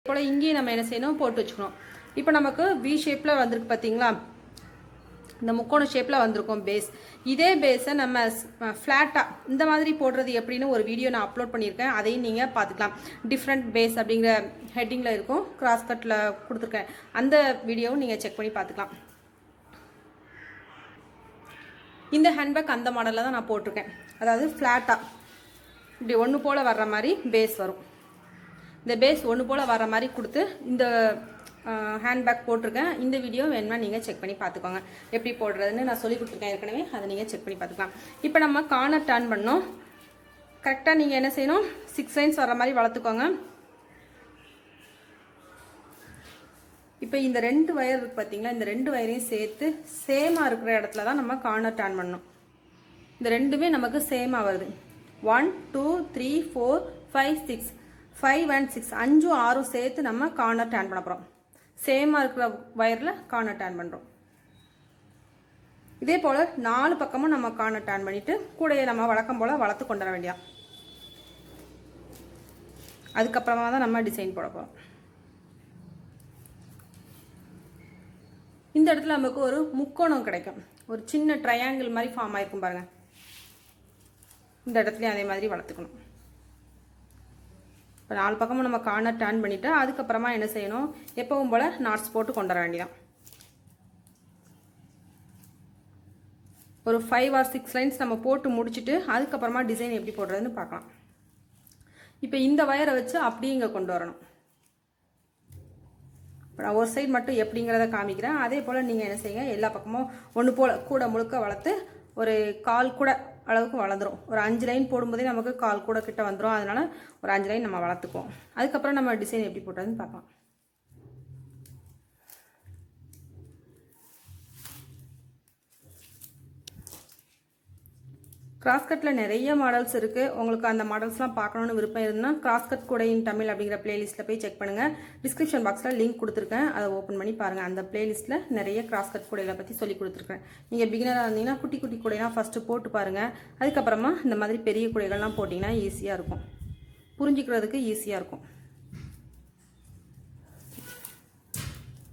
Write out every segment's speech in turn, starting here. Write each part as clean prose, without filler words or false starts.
போல இங்கேயும் நம்ம என்ன செய்யணும் போட்டு வச்சுக்கணும். இப்போ நமக்கு வி ஷேப்பில் வந்திருக்கு பார்த்தீங்களா, இந்த முக்கோண ஷேப்பில் வந்திருக்கும் பேஸ். இதே பேஸை நம்ம ஃப்ளாட்டாக இந்த மாதிரி போடுறது எப்படின்னு ஒரு வீடியோ நான் அப்லோட் பண்ணியிருக்கேன், அதையும் நீங்கள் பார்த்துக்கலாம். டிஃப்ரெண்ட் பேஸ் அப்படிங்கிற ஹெட்டிங்கில் இருக்கும், கிராஸ் கட்டில் கொடுத்துருக்கேன். அந்த வீடியோவும் நீங்கள் செக் பண்ணி பார்த்துக்கலாம். இந்த ஹேண்ட்பேக் அந்த மாடலில் தான் நான் போட்டிருக்கேன். அதாவது ஃப்ளாட்டாக இப்படி ஒன்று போல் வர்ற மாதிரி பேஸ் வரும். இந்த பேஸ் ஒன்று போல் வர மாதிரி கொடுத்து இந்த ஹேண்ட்பேக் போட்டிருக்கேன். இந்த வீடியோ வேணுமா நீங்கள் செக் பண்ணி பார்த்துக்கோங்க. எப்படி போடுறதுன்னு நான் சொல்லி கொடுத்துருக்கேன் ஏற்கனவே, அதை நீங்கள் செக் பண்ணி பார்த்துக்கலாம். இப்போ நம்ம கார்னர் டர்ன் பண்ணோம். கரெக்டாக நீங்கள் என்ன செய்யணும், 6 லைன்ஸ் வர மாதிரி வளர்த்துக்கோங்க. இப்போ இந்த 2 வயர் இருக்கு பார்த்தீங்களா, இந்த 2 வயரையும் சேர்த்து சேமாக இருக்கிற இடத்துல தான் நம்ம கார்னர் டர்ன் பண்ணணும். இந்த ரெண்டுமே நமக்கு சேமாக வருது. 1 2 3 4 5 6 5 and 6 5 6 சேர்த்து நம்ம கார்னர் டர்ன் பண்ண போகிறோம். சேமாக இருக்கிற வயரில் கார்னர் டர்ன் பண்ணுறோம். இதே போல் 4 பக்கமும் நம்ம கார்னர் டர்ன் பண்ணிவிட்டு கூடையை நம்ம வழக்கம் போல் வளர்த்து கொண்டு வர வேண்டியா. அதுக்கப்புறமா தான் நம்ம டிசைன் போட போகிறோம். இந்த இடத்துல நமக்கு ஒரு முக்கோணம் கிடைக்கும், ஒரு சின்ன ட்ரையாங்கிள் மாதிரி ஃபார்ம் ஆயிருக்கும் பாருங்கள். இந்த இடத்துலையும் அதே மாதிரி வளர்த்துக்கணும். இப்போ 4 பக்கமும் நம்ம கார்னர் டர்ன் பண்ணிவிட்டு அதுக்கப்புறமா என்ன செய்யணும், எப்பவும் போல் நாட்ஸ் போட்டு கொண்டு வர வேண்டியதான். ஒரு 5 or 6 லைன்ஸ் நம்ம போட்டு முடிச்சுட்டு அதுக்கப்புறமா டிசைன் எப்படி போடுறதுன்னு பார்க்கலாம். இப்போ இந்த வயரை வச்சு அப்படியே இங்கே கொண்டு வரணும். நான் ஒரு சைடு மட்டும் எப்படிங்கிறத காமிக்கிறேன். அதே போல் நீங்கள் என்ன செய்யுங்க, எல்லா பக்கமும் ஒன்று போல் கூட முழுக்க வளர்த்து ஒரு 1/4 கூட அளவுக்கு வளர்ந்துடும். ஒரு 5 லைன் போடும்போதே நமக்கு 1/4 கூட கிட்ட வந்துடும். அதனால ஒரு 5 லைன் நம்ம வளர்த்துக்குவோம். அதுக்கப்புறம் நம்ம டிசைன் எப்படி போடுறதுன்னு பார்க்கலாம். கிராஸ்கட்டில் நிறைய மாடல்ஸ் இருக்குது. உங்களுக்கு அந்த மாடல்ஸ்லாம் பார்க்கணுன்னு விருப்பம் இருந்தால் கிராஸ்கட் கூடையின் தமிழ் அப்படிங்கிற பிளேலிஸ்ட்டில் போய் செக் பண்ணுங்கள். டிஸ்கிரிப்ஷன் பாக்ஸில் லிங்க் கொடுத்துருக்கேன், அதை ஓப்பன் பண்ணி பாருங்கள். அந்த பிளேலிஸ்ட்டில் நிறைய கிராஸ்கட் கூடைகளை பற்றி சொல்லி கொடுத்துருக்கேன். நீங்கள் பிகினராக இருந்தீங்கன்னா குட்டி குட்டி கூடையெல்லாம் ஃபஸ்ட்டு போட்டு பாருங்கள். அதுக்கப்புறமா இந்த மாதிரி பெரிய கூடைகள்லாம் போட்டிங்கன்னா ஈஸியாக இருக்கும், புரிஞ்சிக்கிறதுக்கு ஈஸியாக இருக்கும்.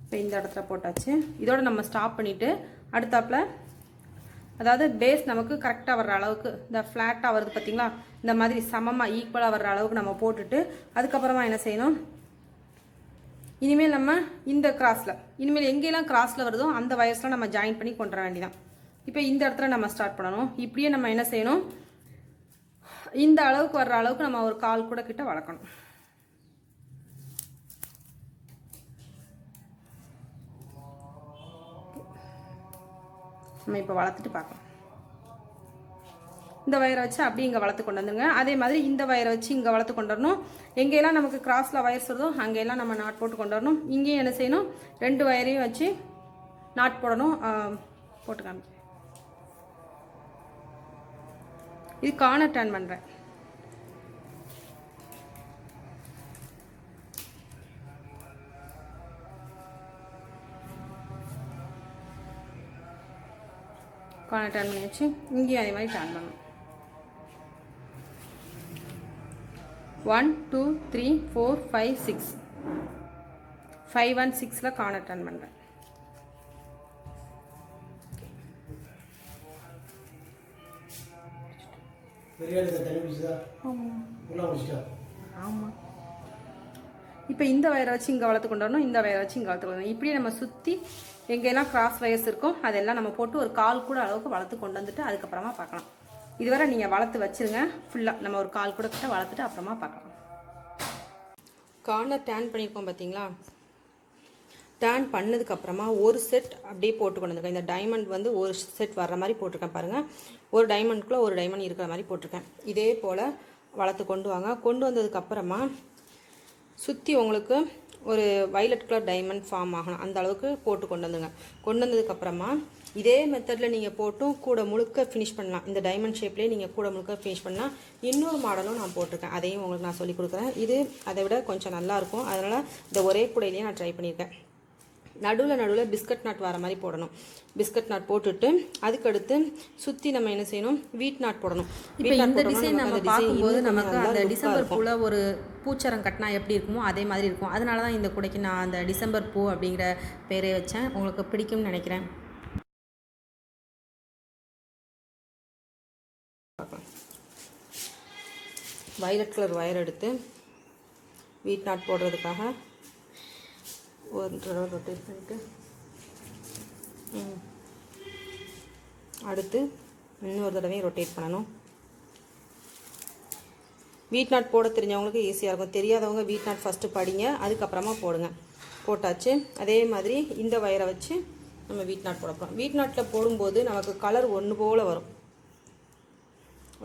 இப்போ இந்த இடத்துல போட்டாச்சு. இதோட நம்ம ஸ்டாப் பண்ணிவிட்டு அடுத்தாப்பில், அதாவது பேஸ் நமக்கு கரெக்டாக வர்ற அளவுக்கு, இந்த ஃப்ளாட்டாக வருது பார்த்தீங்களா, இந்த மாதிரி சமமாக ஈக்குவலாக வர்ற அளவுக்கு நம்ம போட்டுட்டு அதுக்கப்புறமா என்ன செய்யணும், இனிமேல் நம்ம இந்த கிராஸில், இனிமேல் எங்கெல்லாம் கிராஸில் வருதோ அந்த வயர்ஸ்லாம் நம்ம ஜாயின் பண்ணி கொண்டு வர வேண்டியதான். இப்போ இந்த இடத்துல நம்ம ஸ்டார்ட் பண்ணணும். இப்படியே நம்ம என்ன செய்யணும், இந்த அளவுக்கு வர்ற அளவுக்கு நம்ம ஒரு 1/4 கூட கிட்ட வளர்க்கணும். நம்ம இப்போ வளர்த்துட்டு பார்க்கலாம். இந்த வயரை வச்சு அப்படியே இங்கே வளர்த்து கொண்டு வந்துருங்க. அதே மாதிரி இந்த வயரை வச்சு இங்கே வளர்த்து கொண்டு வரணும். எங்கெல்லாம் நமக்கு கிராஸில் வயர்ஸ் வருதோ அங்கெல்லாம் நம்ம நாட் போட்டு கொண்டு வரணும். இங்கேயும் என்ன செய்யணும், 2 வயரையும் வச்சு நாட் போடணும். போட்டு காமிக்கிறேன். இது கார்னர் டர்ன் பண்ணுறேன். கார்னர் டர்ன் பண்ணி வச்சு இங்கேயும் அதே மாதிரி டர்ன் பண்ணணும். 1 2 3 4 5 6 5 and 6ல கார்னர் டர்ன் பண்ணுறேன். ஆமாம். இப்போ இந்த வயரை வச்சு இங்கே வளர்த்து கொண்டு வரணும், இந்த வயரை வச்சு இங்கே வளர்த்து கொண்டு வரணும். இப்படியே நம்ம சுற்றி எங்கெல்லாம் கிராஸ் வயர்ஸ் இருக்கோ அதெல்லாம் நம்ம போட்டு ஒரு 1/4 கூட அளவுக்கு வளர்த்து கொண்டு வந்துட்டு அதுக்கப்புறமா பார்க்கலாம். இதுவரை நீங்கள் வளர்த்து வச்சுருங்க. ஃபுல்லாக நம்ம ஒரு 1/4 கூட கிட்ட வளர்த்துட்டு அப்புறமா பார்க்கலாம். கார்னர் டர்ன் பண்ணியிருக்கோம் பார்த்தீங்களா, டர்ன் பண்ணதுக்கப்புறமா ஒரு செட் அப்படியே போட்டு கொண்டு வந்துருக்கேன். இந்த டைமண்ட் வந்து ஒரு செட் வர்ற மாதிரி போட்டிருக்கேன் பாருங்கள். ஒரு டைமண்ட்குள்ளே ஒரு டைமண்ட் இருக்கிற மாதிரி போட்டிருக்கேன். இதே போல் வளர்த்து கொண்டு வாங்க. கொண்டு வந்ததுக்கப்புறமா சுற்றி உங்களுக்கு ஒரு வயலட் கலர் டைமண்ட் ஃபார்ம் ஆகணும், அந்த அளவுக்கு போட்டு கொண்டு வந்துங்க. கொண்டு வந்ததுக்கப்புறமா இதே மெத்தடில் நீங்கள் போட்டும் கூட முழுக்க ஃபினிஷ் பண்ணலாம். இந்த டைமண்ட் ஷேப்லேயே நீங்கள் கூட முழுக்க ஃபினிஷ் பண்ணலாம். இன்னொரு மாடலும் நான் போட்டிருக்கேன், அதையும் உங்களுக்கு நான் சொல்லிக் கொடுக்குறேன். இது அதை விட கொஞ்சம் நல்லாயிருக்கும், அதனால் இந்த ஒரே கூடையிலேயே நான் ட்ரை பண்ணியிருக்கேன். நடுவில் பிஸ்கட் நாட் வர மாதிரி போடணும். பிஸ்கட் நாட் போட்டுட்டு அதுக்கடுத்து சுற்றி நம்ம என்ன செய்யணும், வீட் நாட் போடணும். இப்போ இந்த டிசைன் நம்ம பார்க்கும்போது நமக்கு அந்த டிசம்பர் பூவில் ஒரு பூச்சரம் கட்டினா எப்படி இருக்குமோ அதே மாதிரி இருக்கும். அதனால தான் இந்த கூடைக்கு நான் அந்த டிசம்பர் பூ அப்படிங்கிற பேரே வச்சேன். உங்களுக்கு பிடிக்கும்னு நினைக்கிறேன். வயலட் கலர் ஒயர் எடுத்து வீட் நாட் போடுறதுக்காக ஒரு தடவை ரொட்டேட் பண்ணிட்டு அடுத்து இன்னொரு தடவையும் ரொட்டேட் பண்ணணும். வீட் நாட் போட தெரிஞ்சவங்களுக்கு ஈஸியாக இருக்கும். தெரியாதவங்க வீட் நாட் ஃபஸ்ட்டு படிங்க, அதுக்கப்புறமா போடுங்க. போட்டாச்சு. அதே மாதிரி இந்த வயரை வச்சு நம்ம வீட் நாட் போட போகிறோம். வீட் நாட்டில் போடும்போது நமக்கு கலர் ஒன்று போல் வரும்,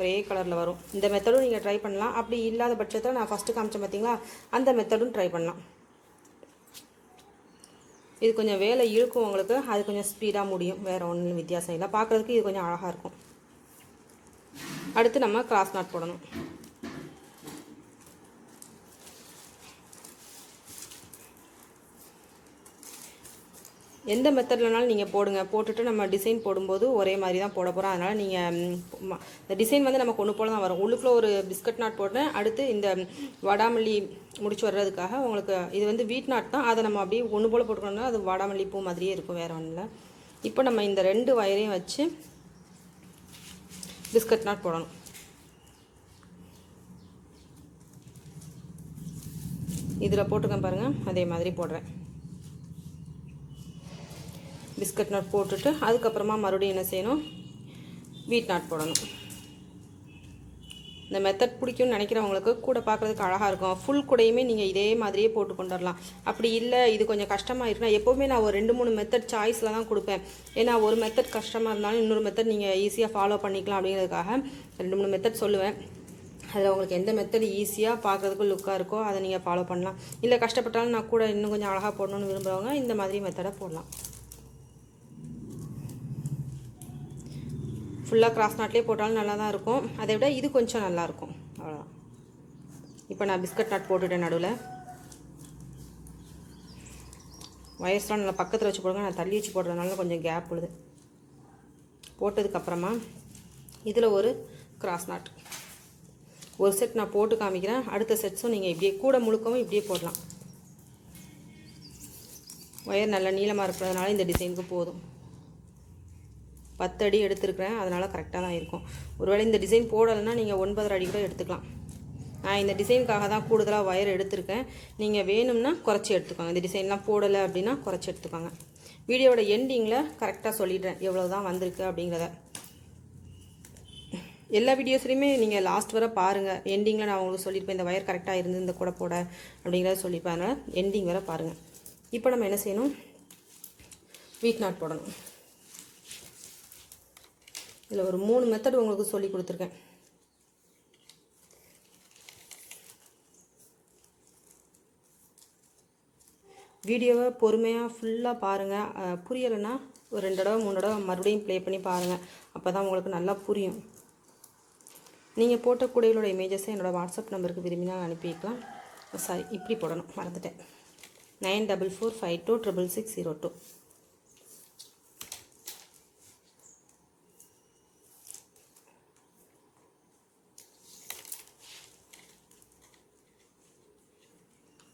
ஒரே கலரில் வரும். இந்த மெத்தடும் நீங்கள் ட்ரை பண்ணலாம். அப்படி இல்லாத பட்சத்தில் நான் ஃபஸ்ட்டு காமிச்சேன் பார்த்தீங்களா, அந்த மெத்தடும் ட்ரை பண்ணலாம். இது கொஞ்சம் வேலை இழுக்கும் உங்களுக்கு, அது கொஞ்சம் ஸ்பீடாக முடியும். வேறு ஒன்றும் வித்தியாசம் இல்லை. பார்க்குறதுக்கு இது கொஞ்சம் அழகாக இருக்கும். அடுத்து நம்ம கிராஸ் நாட் போடணும். எந்த மெத்தட்லனாலும் நீங்கள் போடுங்க. போட்டுட்டு நம்ம டிசைன் போடும்போது ஒரே மாதிரி தான் போட போகிறோம். அதனால் நீங்கள் இந்த டிசைன் வந்து நமக்கு ஒன்று போல தான் வரும். உள்ளுக்குள்ளே ஒரு பிஸ்கட் நாட் போட்டேன். அடுத்து இந்த வாடாமல்லி முடிச்சு வர்றதுக்காக உங்களுக்கு இது வந்து வீட் நாட் தான். அதை நம்ம அப்படியே ஒன்று போல் போட்டுக்கணும்னா அது வாடாமல்லி பூ மாதிரியே இருக்கும், வேறு ஒன்றும் இல்லை. இப்போ நம்ம இந்த 2 வயரையும் வச்சு பிஸ்கட் நாட் போடணும். இதில் போட்டுக்கேன் பாருங்கள், அதே மாதிரி போடுறேன். பிஸ்கட் நாட் போட்டுட்டு அதுக்கப்புறமா மறுபடியும் என்ன செய்யணும், வீட் நாட் போடணும். இந்த மெத்தட் பிடிக்கும்னு நினைக்கிறவங்களுக்கு கூட பார்க்குறதுக்கு அழகாக இருக்கும். ஃபுல் கூடையுமே நீங்கள் இதே மாதிரியே போட்டு கொண்டு வரலாம். அப்படி இல்லை இது கொஞ்சம் கஷ்டமாக இருக்குன்னா, எப்போவுமே நான் ஒரு 2-3 மெத்தட் சாய்ஸில் தான் கொடுப்பேன். ஏன்னா ஒரு மெத்தட் கஷ்டமாக இருந்தாலும் இன்னொரு மெத்தட் நீங்கள் ஈஸியாக ஃபாலோ பண்ணிக்கலாம் அப்படிங்கிறதுக்காக 2-3 மெத்தட் சொல்லுவேன். அதில் உங்களுக்கு எந்த மெத்தட் ஈஸியாக பார்க்குறதுக்கு லுக்காக இருக்கோ அதை நீங்கள் ஃபாலோ பண்ணலாம். இல்லை கஷ்டப்பட்டாலும் நான் கூட இன்னும் கொஞ்சம் அழகாக போடணும்னு விரும்புகிறவங்க இந்த மாதிரி மெத்தடை போடலாம். ஃபுல்லாக கிராஸ் நாட்லேயே போட்டாலும் நல்லா தான் இருக்கும். அதை விட இது கொஞ்சம் நல்லாயிருக்கும், அவ்வளோதான். இப்போ நான் பிஸ்கட் நாட் போட்டுட்டேன். நடுவில் வயர்ஸ்லாம் நல்லா பக்கத்தில் வச்சு போடுங்க. நான் தள்ளி வச்சு போடுறதுனால கொஞ்சம் கேப் விடுது. போட்டதுக்கப்புறமா இதில் ஒரு கிராஸ் நாட் ஒரு செட் நான் போட்டு காமிக்கிறேன். அடுத்த செட்ஸும் நீங்கள் இப்படியே கூட முழுக்கவும் இப்படியே போடலாம். ஒயர் நல்லா நீளமாக இருக்கிறதுனால இந்த டிசைனுக்கு போதும். 10 அடி எடுத்துருக்கிறேன், அதனால் கரெக்டாக தான் இருக்கும். ஒருவேளை இந்த டிசைன் போடலைன்னா நீங்கள் 9 அடி கூட எடுத்துக்கலாம். நான் இந்த டிசைனுக்காக தான் கூடுதலாக ஒயர் எடுத்திருக்கேன். நீங்கள் வேணும்னா குறைச்சி எடுத்துக்கோங்க. இந்த டிசைன்லாம் போடலை அப்படின்னா குறைச்சி எடுத்துக்கோங்க. வீடியோவோட எண்டிங்கில் கரெக்டாக சொல்லிடுறேன் எவ்வளோ தான் வந்திருக்கு அப்படிங்கிறத. எல்லா வீடியோஸ்லையுமே நீங்கள் லாஸ்ட் வரை பாருங்கள். எண்டிங்கில் நான் உங்களுக்கு சொல்லியிருப்பேன் இந்த ஒயர் கரெக்டாக இருந்து இந்த கூட போட அப்படிங்கிறத சொல்லியிருப்பேன். அதனால் எண்டிங் வரை பாருங்கள். இப்போ நம்ம என்ன செய்யணும், வீட் நாட் போடணும். இதில் ஒரு 3 மெத்தட் உங்களுக்கு சொல்லி கொடுத்துருக்கேன். வீடியோவை பொறுமையாக ஃபுல்லாக பாருங்கள். புரியலைன்னா ஒரு 2 தடவை 3 தடவை மறுபடியும் ப்ளே பண்ணி பாருங்கள். அப்போ தான் உங்களுக்கு நல்லா புரியும். நீங்கள் போட்ட கூடைகளோட இமேஜஸை என்னோடய வாட்ஸ்அப் நம்பருக்கு விரும்பினா அனுப்பிக்கலாம். சாரி, இப்படி போடணும், மறந்துட்டேன். 9445266602.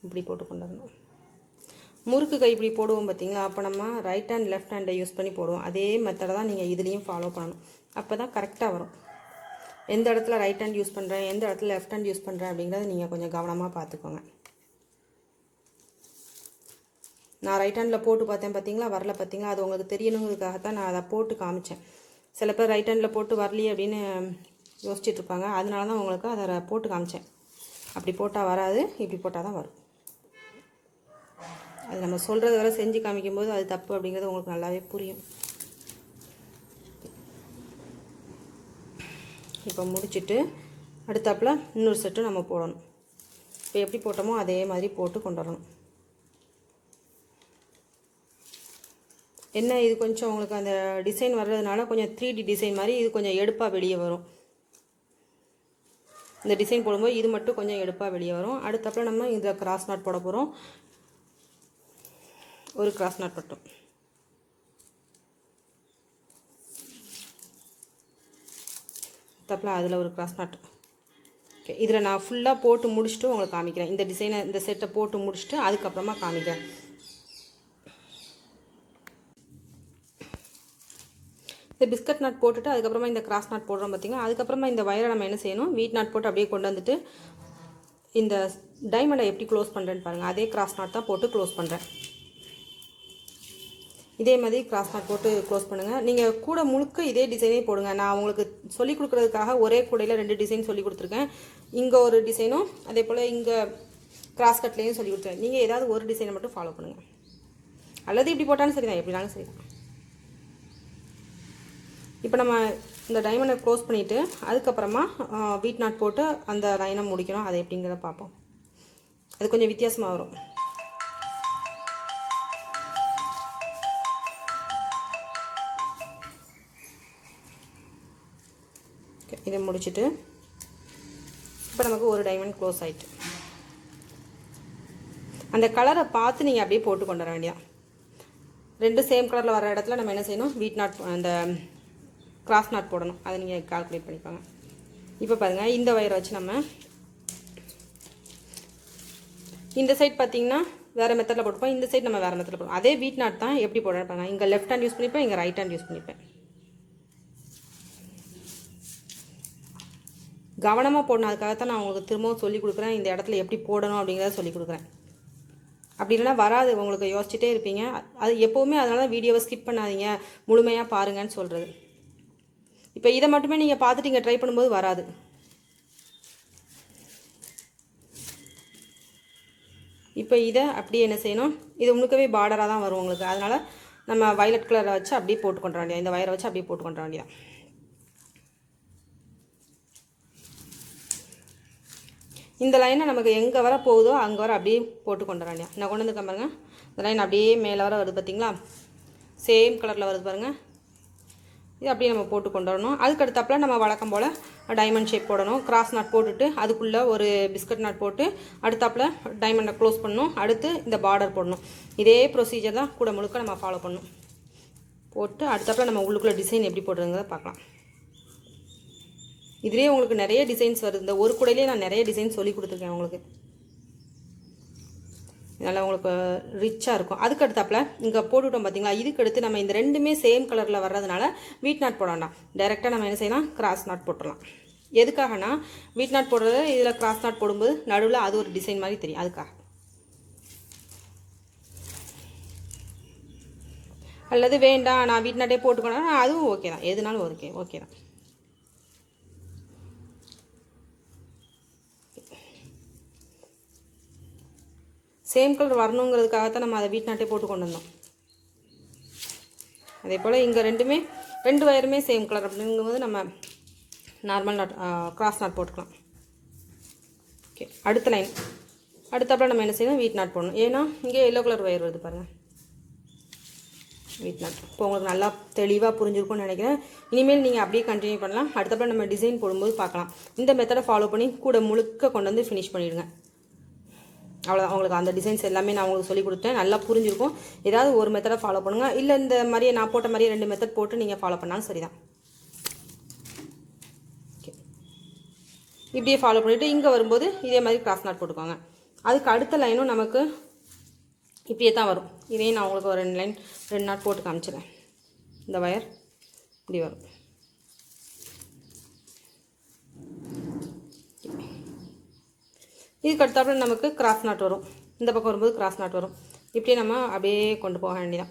இப்படி போட்டு கொண்டு வரணும். முறுக்கு கை இப்படி போடுவோம் பார்த்தீங்களா, அப்போ நம்ம ரைட் ஹேண்ட் லெஃப்ட் ஹேண்டை யூஸ் பண்ணி போடுவோம். அதே மெத்தடை தான் நீங்கள் இதுலேயும் ஃபாலோ பண்ணணும். அப்போ தான் கரெக்டாக வரும். எந்த இடத்துல ரைட் ஹேண்ட் யூஸ் பண்ணுறேன், எந்த இடத்துல லெஃப்ட் ஹேண்ட் யூஸ் பண்ணுறேன் அப்படிங்கிறத நீங்கள் கொஞ்சம் கவனமாக பார்த்துக்கோங்க. நான் ரைட் ஹேண்டில் போட்டு பார்த்தேன் பார்த்தீங்களா, வரல பார்த்தீங்களா, அது உங்களுக்கு தெரியணுங்கிறதுக்காகத்தான் நான் அதை போட்டு காமிச்சேன். சில பேர் ரைட் ஹேண்டில் போட்டு வரலையே அப்படின்னு யோசிச்சுட்ருப்பாங்க. அதனால தான் உங்களுக்கு அதை போட்டு காமிச்சேன். அப்படி போட்டால் வராது, இப்படி போட்டால் தான் வரும். அது நம்ம சொல்கிறது வரை செஞ்சு காமிக்கும்போது அது தப்பு அப்படிங்கிறது உங்களுக்கு நல்லாவே புரியும். இப்போ முடிச்சுட்டு அடுத்தாப்பில் இன்னொரு செட்டும் நம்ம போடணும். இப்போ எப்படி போட்டோமோ அதே மாதிரி போட்டு கொண்டு வரணும். என்ன இது கொஞ்சம் உங்களுக்கு அந்த டிசைன் வர்றதுனால கொஞ்சம் 3D டிசைன் மாதிரி இது கொஞ்சம் எடுப்பாக வெளியே வரும். இந்த டிசைன் போடும்போது இது மட்டும் கொஞ்சம் எடுப்பாக வெளியே வரும். அடுத்தாப்பில் நம்ம இதில் கிராஸ் நாட் போட போகிறோம். ஒரு கிராஸ் நாட் மட்டும். தப்பில் அதில் ஒரு கிராஸ் நாட். ஓகே, இதில் நான் ஃபுல்லாக போட்டு முடிச்சுட்டு உங்களுக்கு காமிக்கிறேன். இந்த டிசைனை இந்த செட்டை போட்டு முடிச்சுட்டு அதுக்கப்புறமா காமிக்கிறேன். இந்த பிஸ்கட் நாட் போட்டுட்டு அதுக்கப்புறமா இந்த கிராஸ் நாட் போடுறோம் பார்த்திங்களா. அதுக்கப்புறமா இந்த வயரை நம்ம என்ன செய்யணும், வீட் நாட் போட்டு அப்படியே கொண்டு வந்துட்டு இந்த டைமண்டை எப்படி க்ளோஸ் பண்ணுறேன்னு பாருங்கள். அதே கிராஸ் நாட் தான் போட்டு க்ளோஸ் பண்ணுறேன். இதே மாதிரி கிராஸ் நாட் போட்டு க்ளோஸ் பண்ணுங்கள். நீங்கள் கூட முழுக்க இதே டிசைனே போடுங்க. நான் உங்களுக்கு சொல்லிக் கொடுக்குறதுக்காக ஒரே கூடையில் 2 டிசைன் சொல்லி கொடுத்துருக்கேன். இங்கே ஒரு டிசைனும் அதே போல் இங்கே கிராஸ் கட்லேயும் சொல்லி கொடுத்துருக்கேன். நீங்கள் ஏதாவது ஒரு டிசைனை மட்டும் ஃபாலோ பண்ணுங்கள். அல்லது இப்படி போட்டாலும் சரி தான், எப்படினாலும் சரி தான். இப்போ நம்ம இந்த டைமண்டை க்ளோஸ் பண்ணிவிட்டு அதுக்கப்புறமா வீட் நாட் போட்டு அந்த லைனை முடிக்கணும். அதை எப்படிங்கிறத பார்ப்போம். அது கொஞ்சம் வித்தியாசமாக வரும். இதை முடிச்சுட்டு இப்போ நமக்கு ஒரு டைமண்ட் க்ளோஸ் ஆகிட்டு, அந்த கலரை பார்த்து நீங்கள் அப்படியே போட்டு கொண்டு வர வேண்டியதான். 2 சேம் கலரில் வர இடத்துல நம்ம என்ன செய்யணும், வீட் நாட் அந்த கிராஸ் நாட் போடணும். அதை நீங்கள் கால்குலேட் பண்ணிப்பாங்க. இப்போ பாருங்கள், இந்த வயரை வச்சு நம்ம இந்த சைட் பார்த்தீங்கன்னா வேறு மெத்தடில் போட்டுப்போம், இந்த சைட் நம்ம வேறு மெத்தடில் போடுவோம். அதே வீட் நாட் தான் எப்படி போடுறேன். இங்கே லெஃப்ட் ஹேண்ட் யூஸ் பண்ணிப்பேன், இங்கே ரைட் ஹேண்ட் யூஸ் பண்ணிப்பேன். கவனமாக போடணும். அதுக்காகத்தான் நான் உங்களுக்கு திரும்பவும் சொல்லிக் கொடுக்குறேன். இந்த இடத்துல எப்படி போடணும் அப்படிங்கிறத சொல்லிக் கொடுக்குறேன். அப்படி இல்லைனா வராது, உங்களுக்கு யோசிச்சுட்டே இருப்பீங்க. அது எப்போவுமே அதனால வீடியோவை ஸ்கிப் பண்ணாதீங்க, முழுமையாக பாருங்கன்னு சொல்கிறது. இப்போ இதை மட்டுமே நீங்கள் பார்த்துட்டு இங்கே ட்ரை பண்ணும்போது வராது. இப்போ இதை அப்படியே என்ன செய்யணும், இது முழுக்கவே பார்டராக தான் வரும் உங்களுக்கு. அதனால் நம்ம வயலட் கலரை வச்சு அப்படியே போட்டு கொண்டு வர வேண்டியது, இந்த வயரை வச்சு அப்படியே போட்டு கொண்டு வர வேண்டியதான். இந்த லைனை நமக்கு எங்கே வர போகுதோ அங்கே வர அப்படியே போட்டு கொண்டு வர வேண்டியது. நான் கொண்டு வந்து பாருங்க, இந்த லைன் அப்படியே மேலே வர வருது பார்த்தீங்களா, சேம் கலரில் வருது பாருங்கள். இது அப்படியே நம்ம போட்டு கொண்டு வரணும். அதுக்கு அடுத்தாப்பில் நம்ம வழக்கம் போல் டைமண்ட் ஷேப் போடணும். கிராஸ் நாட் போட்டுட்டு அதுக்குள்ளே ஒரு பிஸ்கட் நாட் போட்டு அடுத்தாப்பில் டைமண்டை க்ளோஸ் பண்ணணும். அடுத்து இந்த பார்டர் போடணும். இதே ப்ரொசீஜர் தான் கூட முழுக்க நம்ம ஃபாலோ பண்ணணும். போட்டு அடுத்தாப்பில் நம்ம உள்ளுக்குள்ளே டிசைன் எப்படி போடுறதுங்கிறத பார்க்கலாம். இதுலேயே உங்களுக்கு நிறைய டிசைன்ஸ் வருது. இந்த ஒரு கூடையிலே நான் நிறைய டிசைன் சொல்லி கொடுத்துருக்கேன் உங்களுக்கு. இதனால் உங்களுக்கு ரிச்சாக இருக்கும். அதுக்கு அடுத்தாப்பில் இங்கே போட்டுவிட்டோம் பார்த்தீங்களா, இதுக்கு அடுத்து நம்ம இந்த 2மே சேம் கலரில் வர்றதுனால வீட் நாட் போட வேண்டாம். டைரெக்டாக நம்ம என்ன செய்யலாம், கிராஸ் நாட் போட்டுடலாம். எதுக்காகனா வீட் நாட் போடுறது இதில் கிராஸ் நாட் போடும்போது நடுவில் அது ஒரு டிசைன் மாதிரி தெரியும். அதுக்காக. அல்லது வேண்டாம் நான் வீட் நாட்டே போட்டுக்கணும், அதுவும் ஓகே தான். எதுனாலும் ஓகே தான். சேம் கலர் வரணுங்கிறதுக்காகத்தான் நம்ம அதை வீட் நாட்டே போட்டு கொண்டு வந்தோம். அதே போல் இங்கே 2 வயருமே சேம் கலர் அப்படிங்கும்போது நம்ம நார்மல் நாட் கிராஸ் நாட் போட்டுக்கலாம். ஓகே, அடுத்த லைன் அடுத்தப்போ நம்ம என்ன செய்யணும், வீட் நாட் போடணும். ஏன்னா இங்கே எல்லோ கலர் வயர் வருது பாருங்கள், வீட் நாட். இப்போ உங்களுக்கு நல்லா தெளிவாக புரிஞ்சிருக்கும்னு நினைக்கிறேன். இனிமேல் நீங்கள் அப்படியே கண்டினியூ பண்ணலாம். அடுத்தப்போ நம்ம டிசைன் போடும்போது பார்க்கலாம். இந்த மெத்தடை ஃபாலோ பண்ணி கூட முழுக்க கொண்டு வந்து ஃபினிஷ் பண்ணிவிடுங்க. அவ்வளோதான். உங்களுக்கு அந்த டிசைன்ஸ் எல்லாமே நான் உங்களுக்கு சொல்லிக் கொடுத்தேன், நல்லா புரிஞ்சிருக்கும். ஏதாவது ஒரு மெத்தடை ஃபாலோ பண்ணுங்கள். இல்லை இந்த மாதிரியே நான் போட்ட மாதிரியே 2 மெத்தட் போட்டு நீங்கள் ஃபாலோ பண்ணாலும் சரிதான். ஓகே, இப்படியே ஃபாலோ பண்ணிவிட்டு இங்கே வரும்போது இதே மாதிரி கிராஸ் நாட் போட்டுக்கோங்க. அதுக்கு அடுத்த லைனும் நமக்கு இப்படியே தான் வரும். இதையும் நான் உங்களுக்கு ஒரு 2 நாட் போட்டு காமிச்சிடுறேன். இந்த வயர் இப்படி வரும். இதுக்கு அடுத்தாப்புல நமக்கு கிராஸ் நாட் வரும். இந்த பக்கம் வரும்போது கிராஸ் நாட் வரும். இப்படியே நம்ம அப்படியே கொண்டு போக வேண்டியதான்.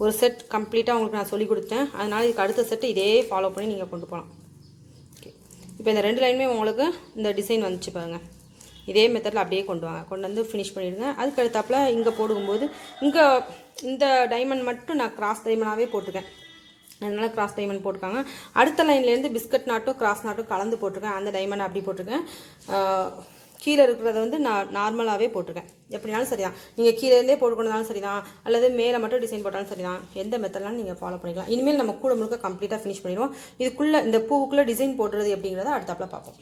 ஒரு செட் கம்ப்ளீட்டாக உங்களுக்கு நான் சொல்லி கொடுத்தேன். அதனால் இதுக்கு அடுத்த செட்டு இதே ஃபாலோ பண்ணி நீங்கள் கொண்டு போகலாம். ஓகே, இப்போ இந்த 2 லைனுமே உங்களுக்கு இந்த டிசைன் வந்துச்சு பாருங்கள். இதே மெத்தடில் அப்படியே கொண்டு வாங்க, கொண்டு வந்து ஃபினிஷ் பண்ணிவிடுங்க. அதுக்கு அடுத்தாப்புல இங்கே போடும்போது இங்கே இந்த டைமண்ட் மட்டும் நான் கிராஸ் டைமண்டாகவே போட்டிருக்கேன். அதனால் கிராஸ் டைமண்ட் போட்டிருக்காங்க. அடுத்த லைன்லேருந்து பிஸ்கட் நாட்டும் கிராஸ் நாட்டும் கலந்து போட்டிருக்கேன். அந்த டைமண்ட் அப்படி போட்டிருக்கேன். கீழே இருக்கிறத வந்து நான் நார்மலாகவே போட்டிருக்கேன். எப்படினாலும் சரி தான். நீங்கள் கீழேருந்தே போட்டுக்கொண்டாலும் சரி தான், அல்லது மேலே மட்டும் டிசைன் போட்டாலும் சரி தான். எந்த மெத்தட்லாம் நீங்கள் ஃபாலோ பண்ணிக்கலாம். இனிமேல் நம்ம கூட முழுக்க கம்ப்ளீட்டாக ஃபினிஷ் பண்ணிடுவோம். இதுக்குள்ளே இந்த பூவுக்குள்ளே டிசைன் போடுறது எப்படிங்கிறத அடுத்தாப்பில் பார்ப்போம்.